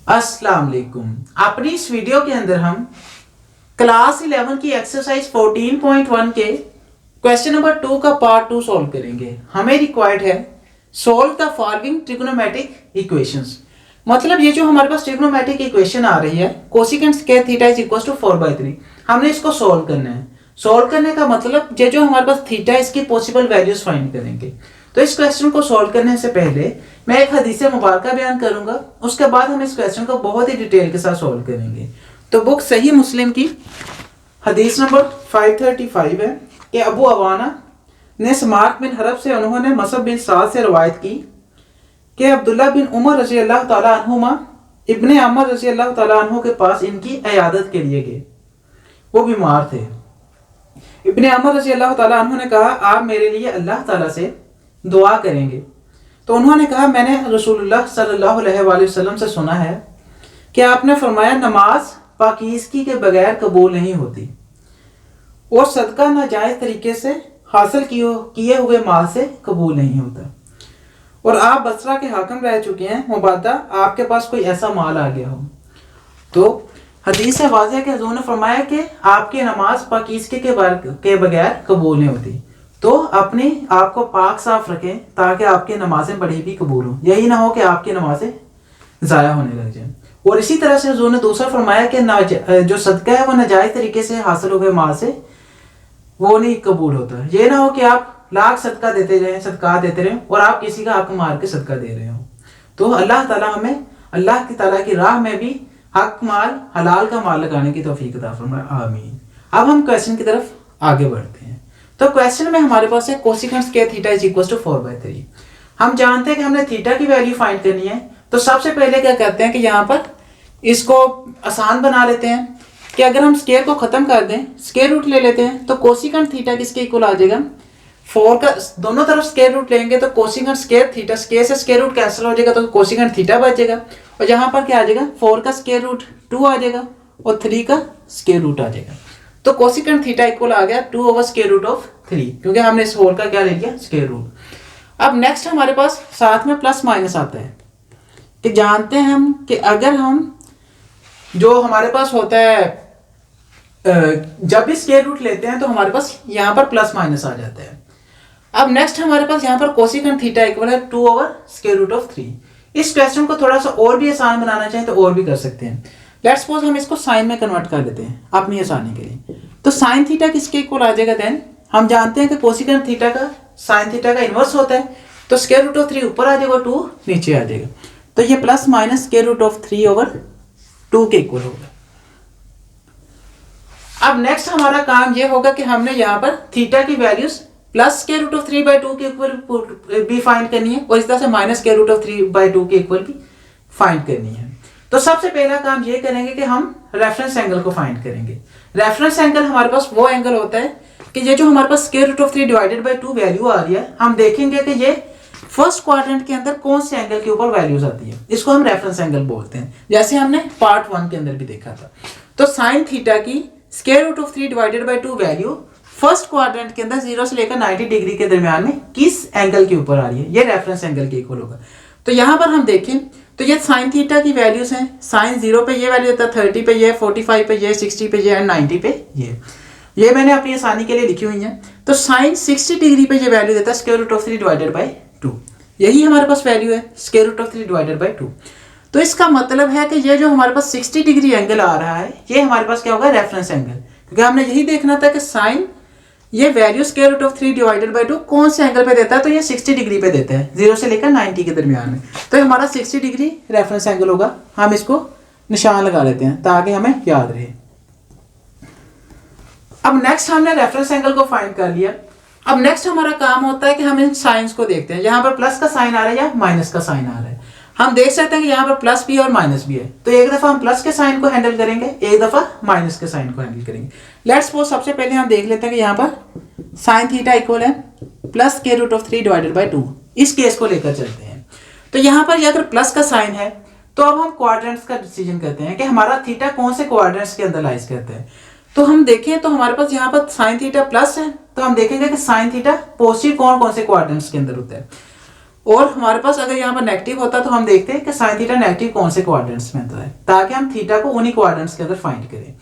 अस्सलाम वालेकुम। अपनी इस वीडियो के अंदर हम क्लास 11 की एक्सरसाइज 14.1 के क्वेश्चन नंबर 2 का पार्ट 2 सॉल्व करेंगे। हमें रिक्वायर्ड है solve the following trigonometric equations. मतलब ये जो हमारे पास ट्रिग्नोमेट्रिक इक्वेशन आ रही है cosecant square theta is equal to 4/3, हमने इसको सॉल्व करना है। सॉल्व करने का मतलब ये जो हमारे पास थीटा इसकी पॉसिबल वैल्यूज फाइंड करेंगे। तो इस क्वेश्चन को सॉल्व करने से पहले मैं एक हदीस मुबारक बयान करूंगा, उसके बाद हम इस क्वेश्चन को बहुत ही डिटेल के साथ सॉल्व करेंगे। तो बुक सही मुस्लिम की हदीस नंबर 535 है कि अबू अवाना ने समाक बिन हरब से उन्होंने मसब बिन साद से रवायत की कि अब्दुल्ला बिन उमर रजी अल्लाह तआला अन्हुमा इब्ने अमर रजी अल्लाह तआला अन्हु के पास इनकी इयादत के लिए गए। वो बीमार थे। इब्ने अमर रजी अल्लाह तआला अन्हु ने कहा, आप मेरे लिए अल्लाह ताला से दुआ करेंगे। तो उन्होंने कहा, मैंने रसूलुल्लाह सल्लल्लाहु अलैहि वसल्लम से सुना है कि आपने फरमाया नमाज पाकीज़गी के बगैर कबूल नहीं होती और सदका नाजायज तरीके से हासिल किए हुए माल से कबूल नहीं होता। और आप बसरा के हाकिम रह चुके हैं, मुबादा आपके पास कोई ऐसा माल आ गया हो। तो हदीस से वाज़ेह है कि हुज़ूर ने फरमाया कि आपकी नमाज पाकीज़गी के बगैर कबूल नहीं होती। तो अपने आप को पाक साफ रखें ताकि आपकी नमाजें बड़ी भी कबूल हों। यही ना हो कि आपकी नमाजें ज़ाया होने लग जाएं। और इसी तरह से हुज़ूर ने दूसरा फरमाया कि जो सदका है वो नाजायज़ तरीके से हासिल हुए माल से वो नहीं कबूल होता। ये ना हो कि आप लाख सदका देते रहें और आप किसी का हक मार के सदका दे रहे हो। तो अल्लाह ताला हमें अल्लाह की ताला की राह में भी हक माल हलाल का माल लगाने की तौफीक अता फरमाए, आमीन। अब हम क्वेश्चन की तरफ आगे बढ़ते हैं। तो क्वेश्चन में हमारे पास है cosecant square theta is equal to 4/3। हम जानते हैं कि हमने थीटा की वैल्यू फाइंड करनी है। तो सबसे पहले क्या करते हैं कि यहाँ पर इसको आसान बना लेते हैं कि अगर हम स्क्वायर को खत्म कर दें, स्क्वायर रूट ले लेते हैं, तो कोसिकेंट थीटा किसके इक्वल आ जाएगा, 4 का दोनों तरफ स्क्वायर रूट लेंगे तो कोसिकेंट स्क्वायर थीटा, स्क्वायर से स्क्वायर रूट कैंसिल हो जाएगा तो कोसिकेंट थीटा बच जाएगा। और यहाँ पर क्या आ जाएगा, 4 का स्क्वायर रूट 2 आ जाएगा और 3 का स्क्वायर रूट आ जाएगा। तो कोसिकेंट थीटा इक्वल आ गया 2 ओवर स्क्वायर रूट ऑफ 3, क्योंकि हमने इस होल का क्या ले लिया, स्क्वायर रूट। अब नेक्स्ट हमारे पास साथ में प्लस माइनस आता है कि जानते हैं हम कि अगर हम जो हमारे पास होता है जब भी स्क्वायर रूट लेते हैं तो हमारे पास यहाँ पर प्लस माइनस आ जाता है। अब नेक्स्ट हमारे पास यहाँ पर कोसिकेंट थीटा इक्वल है 2 ओवर स्क्वायर रूट ऑफ 3। इस क्वेश्चन को थोड़ा सा और भी आसान बनाना चाहें तो और भी कर सकते हैं। लेट्स सपोज हम इसको साइन में कन्वर्ट कर देते हैं अपनी आसानी के लिए। तो साइन थीटा किसके इक्वल आ जाएगा, देन हम जानते हैं कि कोसिकेंट थीटा का साइन थीटा का इनवर्स होता है। तो स्क्वायर रूट ऑफ 3 ऊपर आ जाएगा, 2 नीचे आ जाएगा। तो ये plus minus square root of 3 over 2 के इक्वल होगा। अब नेक्स्ट हमारा काम ये होगा कि हमने यहाँ पर थीटा की values plus square root of 3/2 के इक्वल भी फाइंड करनी है और इस तरह से माइनस स्क्वायर रूट ऑफ 3/2 के इक्वल भी फाइंड करनी है। तो सबसे पहला काम ये करेंगे कि हम रेफरेंस एंगल को फाइंड करेंगे। रेफरेंस एंगल हमारे पास वो एंगल होता है कि ये जो हमारे पास square root of 3 divided by 2 value आ रही है, हम देखेंगे कि ये फर्स्ट क्वाड्रेंट के अंदर कौन से एंगल के ऊपर वैल्यूज आती है, इसको हम रेफरेंस एंगल बोलते हैं, जैसे हमने पार्ट 1 के अंदर भी देखा था। तो साइन थीटा की square root of 3 divided by 2 value first quadrant के अंदर 0 से लेकर 90 डिग्री के दरमियान में किस एंगल के ऊपर आ रही है, ये रेफरेंस एंगल के इक्वल होगा। तो यहाँ पर हम देखें तो ये साइन थीटा की वैल्यूज हैं। साइन 0 पे ये वैल्यू देता है, 30 पे ये, 45 पे ये, 60 पे ये एंड 90 पे ये मैंने अपनी आसानी के लिए लिखी हुई है। तो साइन 60 डिग्री पे ये वैल्यू देता है square root of 3 divided by 2। यही हमारे पास वैल्यू है square root of 3 divided by 2। तो इसका मतलब है कि ये जो हमारे पास 60 डिग्री एंगल आ रहा है ये हमारे पास क्या होगा, रेफरेंस एंगल। क्योंकि हमने यही देखना था कि साइन ये value square root of 3 divided by 2 कौन से एंगल पे देता है, तो ये 60 डिग्री पे देता है 0 से लेकर 90 के दरमियान में। तो हमारा 60 डिग्री रेफरेंस एंगल होगा। हम इसको निशान लगा लेते हैं ताकि हमें याद रहे। अब नेक्स्ट हमने रेफरेंस एंगल को फाइंड कर लिया। अब नेक्स्ट हमारा काम होता है कि हम इन साइंस को देखते हैं। यहाँ पर प्लस का साइन आ रहा है या माइनस का साइन आ रहा है। हम देख सकते हैं कि यहाँ पर प्लस भी और माइनस भी है। तो एक दफा हम प्लस के साइन को हैंडल करेंगे, एक दफा माइनस के साइन को हैंडल करेंगे। लेट्स सपोज सबसे पहले हम देख लेते हैं कि यहाँ पर साइन थीटा इक्वल है plus square root of 3 divided by 2। इस केस को लेकर चलते हैं। तो यहाँ पर अगर प्लस का साइन है तो अब हम क्वाड्रेंट्स का डिसीजन करते हैं कि हमारा थीटा कौन से क्वाड्रेंट्स के अंदर लाइज करते हैं। तो हम देखें तो हमारे पास यहाँ पर साइन थीटा प्लस है, तो हम देखेंगे कि साइन थीटा पॉजिटिव कौन कौन से क्वाड्रेंट्स के अंदर होता है। और हमारे पास अगर यहाँ पर नेगेटिव होता तो हम देखते हैं कि साइन थीटा नेगेटिव कौन से क्वाड्रेंट्स में आता है, ताकि हम थीटा को उन्हीं क्वाड्रेंट्स के अंदर फाइंड करें।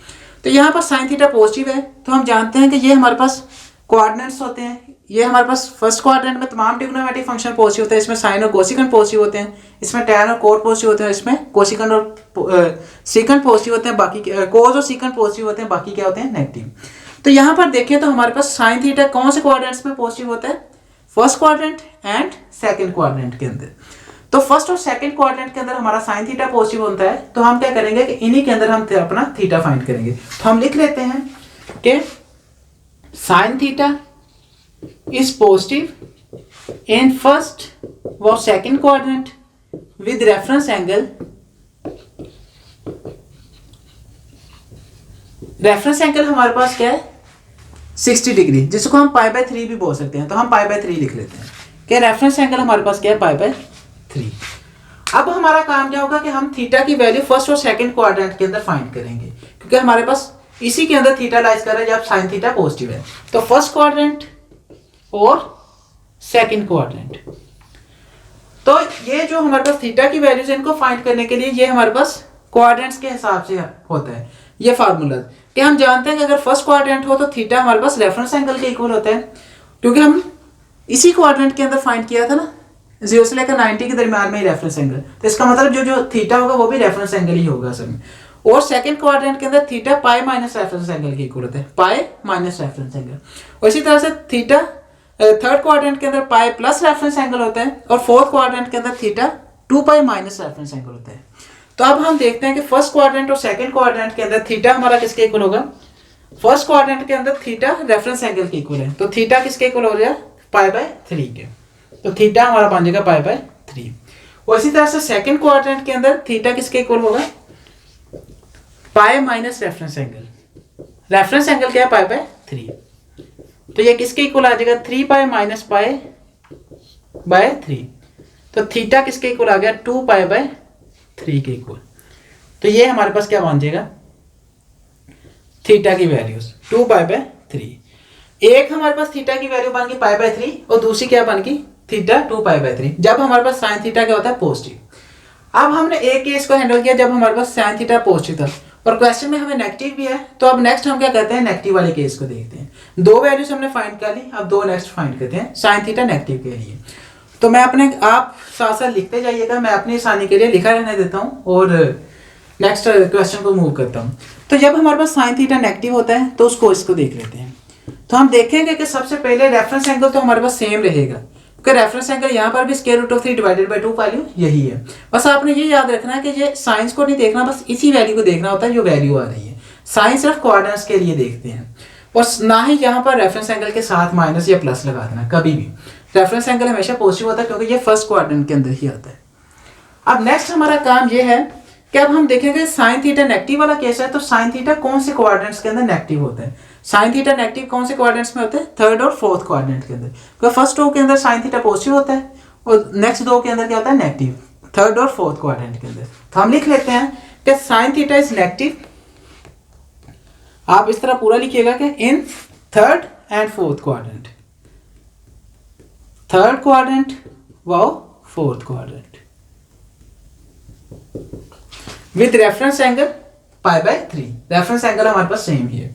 तो यहाँ पर साइन थीटा पॉजिटिव है, तो हम जानते हैं कि ये हमारे पास कोऑर्डिनेट्स होते हैं। ये हमारे पास फर्स्ट क्वाड्रेंट में तमाम ट्रिग्नोमेट्रिक फंक्शन पॉजिटिव होते हैं, इसमें साइन और कोसिकेंट पॉजिटिव होते हैं, इसमें टैन और कोट पॉजिटिव होते हैं, इसमें कोसिकेंट और सीकेंट पॉजिटिव होते हैं, बाकी कोस और सीकेंट पॉजिटिव होते हैं, बाकी क्या होते हैं नेगेटिव। तो यहाँ पर देखें तो हमारे पास साइन थीटा कौन से क्वाड्रेंट्स में पॉजिटिव होता है, first quadrant and second quadrant के अंदर। तो फर्स्ट और सेकंड क्वाड्रेंट के अंदर हमारा साइन थीटा पॉजिटिव होता है, तो हम क्या करेंगे कि इन्हीं के अंदर हम अपना थीटा फाइंड करेंगे। तो हम लिख लेते हैं कि sine theta is positive in first or second quadrant with reference angle हमारे पास क्या है 60 डिग्री, जिसको हम पाई बाय 3 भी बोल सकते हैं। तो हम पाई बाय 3 लिख लेते हैं कि रेफरेंस एंगल हमारे पास क्या है पाई बाय 3। अब हमारा काम क्या होगा कि हम थीटा की वैल्यू फर्स्ट और सेकंड क्वाड्रेंट के अंदर फाइंड करेंगे, क्योंकि हमारे पास इसी के अंदर थीटा लाइज कर रहा है जब साइन थीटा पॉजिटिव है। तो फर्स्ट क्वाड्रेंट और सेकंड क्वाड्रेंट, तो ये जो हमारे पास थीटा की वैल्यूज है इनको फाइंड करने के लिए ये हमारे पास क्वाड्रेंट्स के हिसाब से होता है ये फार्मूला, कि हम जानते हैं कि अगर फर्स्ट क्वाड्रेंट हो तो थीटा हमारे पास रेफरेंस एंगल के इक्वल होता है, क्योंकि हम इसी क्वाड्रेंट के अंदर फाइंड किया था ना 0 से लेकर 90 के दरमियान में ही रेफरेंस एंगल, तो इसका मतलब जो थीटा होगा वो भी रेफरेंस एंगल ही होगा असल में। और सेकंड क्वाड्रेंट के अंदर theta pi minus reference angle के इक्वल होता है, पाई माइनस रेफरेंस एंगल। और इसी तरह से थीटा थर्ड क्वाड्रेंट के अंदर पाई प्लस रेफरेंस एंगल होता है, और फोर्थ क्वाड्रेंट के अंदर theta 2 pi minus reference angle होता है। तो अब हम देखते हैं कि फर्स्ट क्वाड्रेंट और सेकंड क्वाड्रेंट के अंदर थीटा हमारा किसके इक्वल होगा। फर्स्ट क्वाड्रेंट के अंदर थीटा रेफरेंस एंगल के इक्वल है, तो थीटा किसके इक्वल हो जाएगा पाई बाय 3 के, तो थीटा हमारा बन जाएगा पाई बाय 3। और इसी तरह से सेकंड क्वाड्रेंट के अंदर थीटा किसके इक्वल होगा पाई minus reference angle, reference angle क्या है पाई बाय 3, तो ये किसके इक्वल आ जाएगा 3 पाई माइनस पाई बाय 3, तो थीटा किसके इक्वल आ गया 2 पाई बाय 3 के इक्वल। तो ये हमारे पास क्या बन जाएगा थीटा की वैल्यूज 2 पाई बाय 3। एक हमारे पास थीटा की वैल्यू बन गई पाई बाय 3 और दूसरी क्या बन गई थीटा 2 पाई बाय 3, जब हमारे पास साइन थीटा क्या होता है पॉजिटिव। अब हमने एक केस को हैंडल किया जब हमारे पास साइन थीटा पॉजिटिव था और क्वेश्चन में हमें नेगेटिव भी है, तो अब नेक्स्ट हम क्या करते हैं नेगेटिव वाले केस को देखते हैं। दो वैल्यूज हमने फाइंड कर ली, अब दो नेक्स्ट फाइंड करते हैं साइन थीटा नेगेटिव के लिए। तो मैं अपने आप साथ साथ लिखते जाइएगा, मैं अपनी आसानी के लिए लिखा रहने देता हूँ और नेक्स्ट क्वेश्चन को मूव करता हूँ। तो जब हमारे पास साइन थीटा नेगेटिव होता है तो उसको इसको देख लेते हैं। तो हम देखेंगे कि सबसे पहले रेफरेंस एंगल तो हमारे पास सेम रहेगा, क्योंकि रेफरेंस एंगल यहाँ पर भी square root of 3 divided by 2 value यही है। बस आपने ये याद रखना है कि ये साइंस को नहीं देखना, बस इसी वैल्यू को देखना होता है जो वैल्यू आ रही है। साइन सिर्फ कोऑर्डिनेट्स के लिए देखते हैं और ना ही यहाँ पर रेफरेंस एंगल के साथ माइनस या प्लस लगा देना कभी भी। रेफरेंस एंगल हमेशा पॉजिटिव होता है क्योंकि ये फर्स्ट क्वाड्रेंट के अंदर ही आता है। अब नेक्स्ट हमारा काम ये है कि अब हम देखेंगे साइन थीटा नेगेटिव वाला केस है, तो साइन थीटा कौन से क्वाड्रेंट्स के अंदर नेगेटिव होता है। साइन थीटा नेगेटिव कौन से क्वाड्रेंट्स में होते हैं थर्ड और फोर्थ क्वाड्रेंट के अंदर, क्योंकि फर्स्ट रो के अंदर साइन थीटा पॉजिटिव होता है और नेक्स्ट दो के अंदर क्या होता है नेगेटिव, थर्ड और फोर्थ क्वाड्रेंट के अंदर। तो हम लिख लेते हैं कि साइन थीटा इज नेगेटिव, आप इस तरह पूरा लिखिएगा कि in third and fourth quadrant, third quadrant व fourth quadrant with reference angle pi by 3। Reference angle हमारे पास सेम ही है।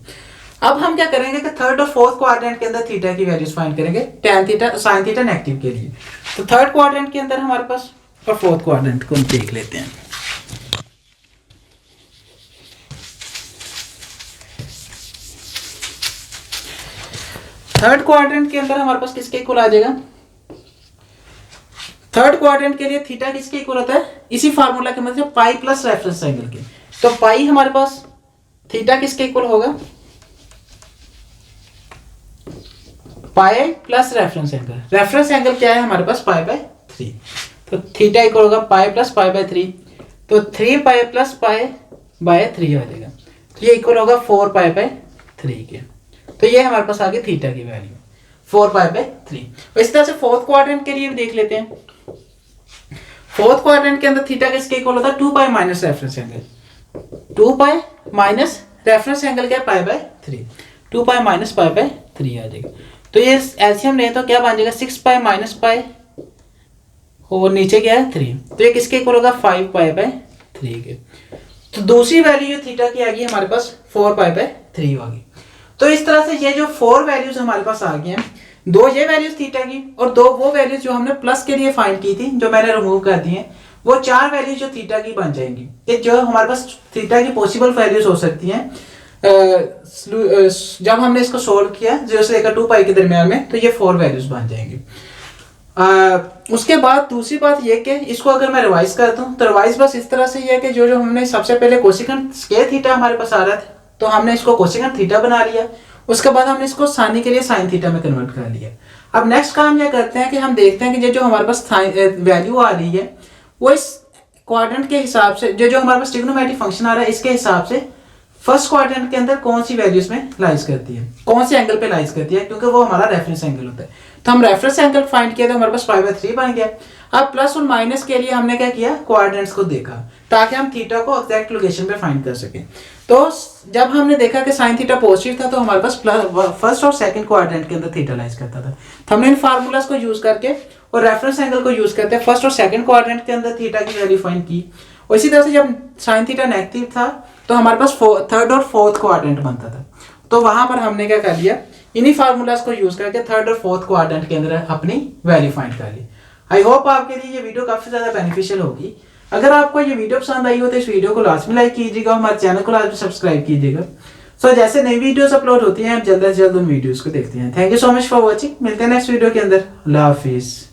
अब हम क्या करेंगे कि थर्ड और फोर्थ क्वाड्रेंट के अंदर थीटा की वैल्यूज फाइंड करेंगे tan theta sine theta negative के लिए। तो थर्ड क्वाड्रेंट के अंदर हमारे पास और फोर्थ क्वाड्रेंट को हम देख लेते हैं। थर्ड क्वाड्रेंट के अंदर हमारे पास किसके इक्वल आ जाएगा, थर्ड क्वाड्रेंट के लिए थीटा किसके इक्वल होता है इसी फार्मूला के मतलब पाई प्लस रेफरेंस एंगल के। तो पाई हमारे पास थीटा किसके इक्वल होगा pi plus reference angle. Reference angle क्या है हमारे पास पाई बाय 3, तो थीटा इक्वल होगा पाई प्लस पाई बाय 3, तो 3 पाई प्लस पाई बाय 3 आ जाएगा, तो ये इक्वल होगा 4 पाई बाय 3 के। तो ये हमारे पास आ गई थीटा की वैल्यू 4 पाई बाय 3। और इस तरह से फोर्थ क्वाड्रेंट के लिए भी देख लेते हैं। फोर्थ क्वाड्रेंट के अंदर थीटा किसके इक्वल होता है 2 pi minus reference angle, 2 pi minus reference angle क्या pi by 3, 2 pi minus pi by 3 आ जाएगा। तो ये एलसीएम लें तो क्या बन जाएगा 6 पाई माइनस पाई और नीचे क्या है 3, तो ये किसके इक्वल होगा 5 पाई बाय 3 के। तो दूसरी वैल्यू जो थीटा की आ गई हमारे पास 4 पाई बाय 3 होगी। तो इस तरह से ये जो 4 वैल्यूज हमारे पास आ गई हैं, 2 ये वैल्यूज थीटा की और 2 वो वैल्यूज जो हमने प्लस के लिए फाइंड की थी जो मैंने रिमूव कर दी हैं, वो 4 वैल्यूज जो थीटा की बन जाएंगी। कि जो हमारे पास थीटा की पॉसिबल वैल्यूज हो सकती हैं जब हमने इसको सोल्व किया 0 से लेकर 2 पाई के दरमियान में, तो ये 4 वैल्यूज बन जाएंगी। उसके बाद दूसरी बात ये कि इसको अगर मैं रिवाइज करता हूँ तो रिवाइज बस इस तरह से ये है कि जो हमने सबसे पहले कोसिकेंट स्क्वायर थीटा हमारे पास आ रहा था, तो हमने इसको कोसिकेंट थीटा बना लिया। उसके बाद हमने इसको सानी के लिए साइन थीटा में कन्वर्ट कर लिया। अब नेक्स्ट काम ये करते हैं कि हम देखते हैं कि जो हमारे पास वैल्यू आ रही है वो इस क्वाड्रेंट के हिसाब से, जो हमारे पास ट्रिग्नोमेट्रिक फंक्शन आ रहा है इसके हिसाब से फर्स्ट क्वाड्रेंट के अंदर कौन सी वैल्यूज में लाइज करती है, कौन से एंगल पे लाइज करती है, क्योंकि वो हमारा रेफरेंस एंगल होता है। तो हम रेफरेंस एंगल फाइंड किया तो हमारे पास 5/3 बन गया। अब प्लस और माइनस के लिए हमने क्या किया, क्वाड्रेंट्स को देखा ताकि हम थीटा को एग्जैक्ट लोकेशन पे फाइंड कर सकें। तो जब हमने देखा कि साइन थीटा पॉजिटिव था तो हमारे पास फर्स्ट और सेकंड क्वाड्रेंट के अंदर थीटा लाइज करता था। तो हमने इन फार्मूलाज को यूज करके और रेफरेंस एंगल को यूज करते फर्स्ट और सेकंड क्वाड्रेंट के अंदर थीटा की वैल्यू फाइंड की। और इसी तरह से जब साइन थीटा नेगेटिव था तो हमारे पास थर्ड और फोर्थ क्वाड्रेंट बनता था। तो वहां पर हमने क्या कर लिया, इन्हीं फार्मूलाज को यूज करके थर्ड और फोर्थ क्वाड्रेंट के अंदर अपनी वैल्यू फाइंड कर ली। आई होप आपके लिए ये वीडियो काफी ज्यादा बेनिफिशियल होगी। अगर आपको ये वीडियो पसंद आई हो तो इस वीडियो को लाजमी लाइक कीजिएगा, हमारे चैनल को लाजमी सब्सक्राइब कीजिएगा। सो जैसे नई वीडियोस अपलोड होती हैं आप जल्द से जल्द उन वीडियोस को देखते हैं। Thank you so much for watching. मिलते हैं नेक्स्ट वीडियो के अंदर। अल्लाह हाफिज।